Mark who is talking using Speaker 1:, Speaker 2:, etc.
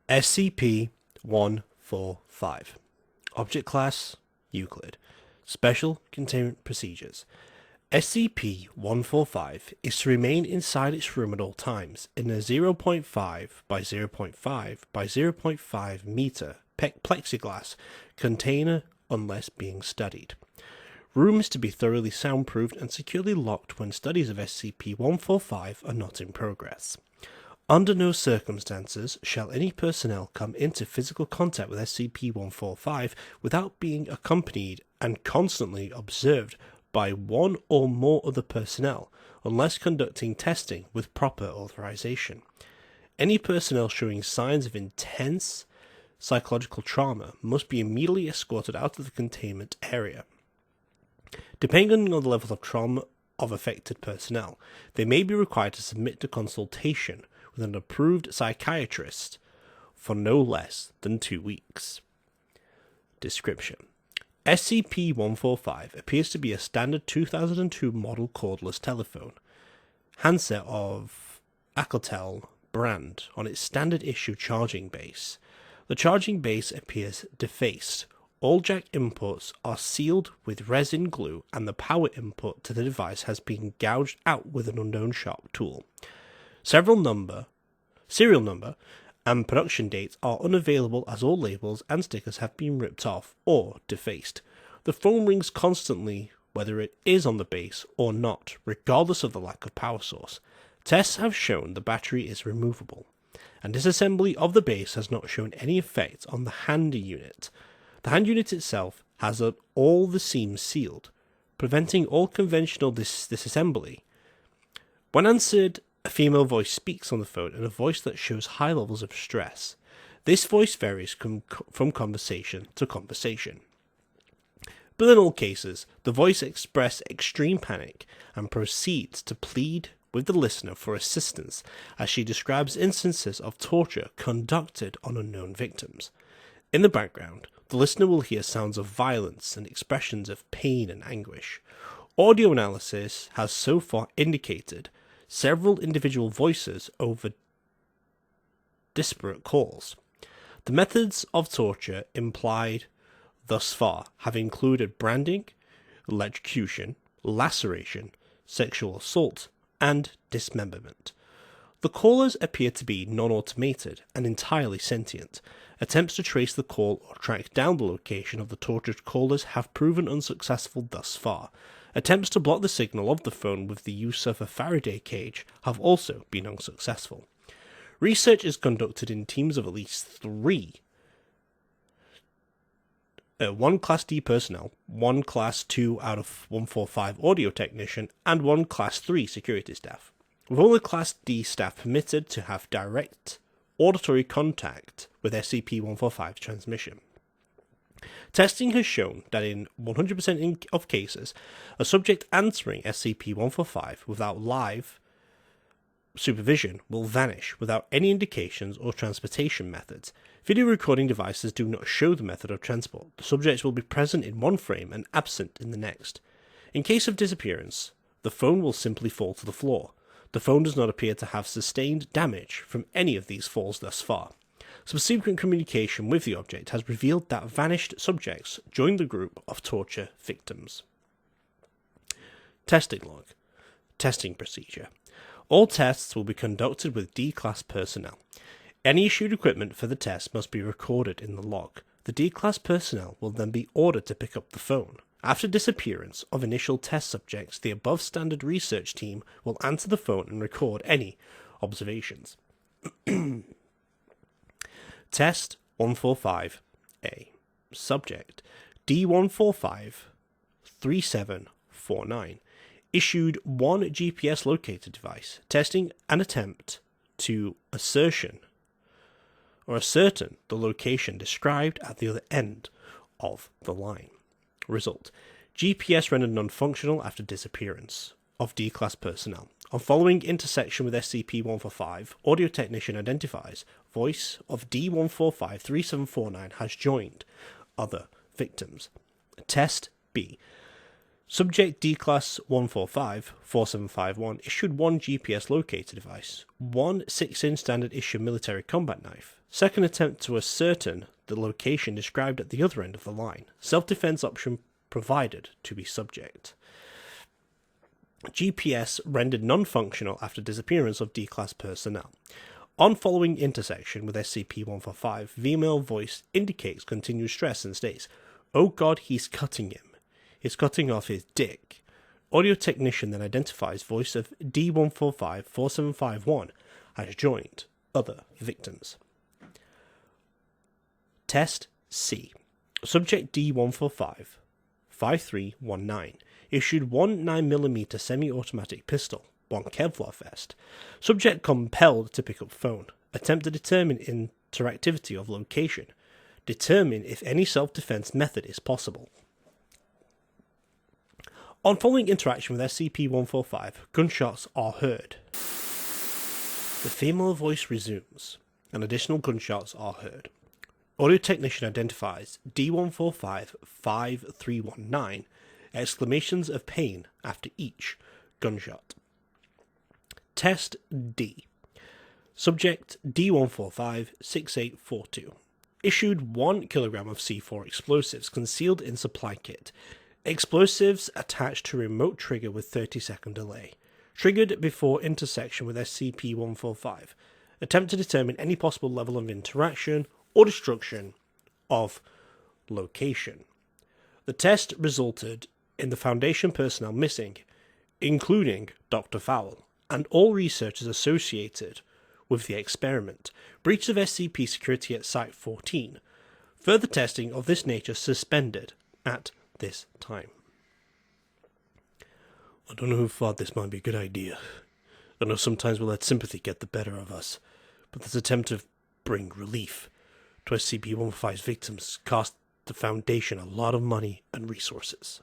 Speaker 1: SCP-145. Object Class Euclid. Special Containment Procedures. SCP-145 is to remain inside its room at all times in a 0.5 by 0.5 by 0.5 meter plexiglass container unless being studied. Room is to be thoroughly soundproofed and securely locked when studies of SCP-145 are not in progress. Under no circumstances shall any personnel come into physical contact with SCP-145 without being accompanied and constantly observed by one or more other personnel, unless conducting testing with proper authorization. Any personnel showing signs of intense psychological trauma must be immediately escorted out of the containment area. Depending on the level of trauma of affected personnel, they may be required to submit to consultation with an approved psychiatrist for no less than 2 weeks. Description: SCP-145 appears to be a standard 2002 model cordless telephone handset of Alcatel brand on its standard issue charging base. The charging base appears defaced. All jack inputs are sealed with resin glue, and the power input to the device has been gouged out with an unknown sharp tool. Serial number, and production dates are unavailable as all labels and stickers have been ripped off or defaced. The phone rings constantly, whether it is on the base or not, regardless of the lack of power source. Tests have shown the battery is removable, and disassembly of the base has not shown any effect on the hand unit. The hand unit itself has all the seams sealed, preventing all conventional disassembly. When answered, a female voice speaks on the phone in a voice that shows high levels of stress. This voice varies from conversation to conversation. But in all cases, the voice expresses extreme panic and proceeds to plead with the listener for assistance as she describes instances of torture conducted on unknown victims. In the background, the listener will hear sounds of violence and expressions of pain and anguish. Audio analysis has so far indicated several individual voices over disparate calls. The methods of torture implied thus far have included branding, electrocution, laceration, sexual assault, and dismemberment. The callers appear to be non-automated and entirely sentient. Attempts to trace the call or track down the location of the tortured callers have proven unsuccessful thus far. Attempts to block the signal of the phone with the use of a Faraday cage have also been unsuccessful. Research is conducted in teams of at least 3. 1 Class D personnel, 1 Class 2 out of 145 audio technician, and 1 Class 3 security staff, with only Class D staff permitted to have direct auditory contact with SCP-145 transmission. Testing has shown that in 100% of cases, a subject answering SCP-145 without live supervision will vanish without any indications or transportation methods. Video recording devices do not show the method of transport. The subject will be present in one frame and absent in the next. In case of disappearance, the phone will simply fall to the floor. The phone does not appear to have sustained damage from any of these falls thus far. Subsequent communication with the object has revealed that vanished subjects joined the group of torture victims. Testing log. Testing procedure. All tests will be conducted with D-Class personnel. Any issued equipment for the test must be recorded in the log. The D-Class personnel will then be ordered to pick up the phone. After disappearance of initial test subjects, the above standard research team will answer the phone and record any observations. Test 145A. Subject D145-3749. Issued 1 GPS locator device. Testing an attempt to ascertain the location described at the other end of the line. Result: GPS rendered non-functional after disappearance of D-Class personnel. On following intersection with SCP-145, audio technician identifies voice of D145-3749 has joined other victims. Test B. Subject D-Class 145-4751 issued one GPS locator device, one 6-inch standard issue military combat knife. Second attempt to ascertain the location described at the other end of the line. Self-defense option provided to be subject. GPS rendered non-functional after disappearance of D-Class personnel. On following intersection with SCP-145, female voice indicates continued stress and states, "Oh God, he's cutting him. He's cutting off his dick." Audio technician then identifies voice of D145-4751 as joined other victims. Test C. Subject D145-5319 issued one 9mm semi-automatic pistol, one Kevlar vest. Subject compelled to pick up phone. Attempt to determine interactivity of location. Determine if any self-defense method is possible. On following interaction with SCP-145, gunshots are heard. The female voice resumes, and additional gunshots are heard. Audio technician identifies D145-5319, exclamations of pain after each gunshot. Test D. Subject D145-6842. Issued 1 kilogram of C4 explosives concealed in supply kit. Explosives attached to remote trigger with 30-second delay. Triggered before intersection with SCP-145. Attempt to determine any possible level of interaction or destruction of location. The test resulted in the Foundation personnel missing, including Dr. Fowle, and all researchers associated with the experiment. Breach of SCP security at Site-14. Further testing of this nature suspended at this time. I don't know who thought this might be a good idea. I know sometimes we'll let sympathy get the better of us, but this attempt to bring relief to SCP-145's victims cost the Foundation a lot of money and resources.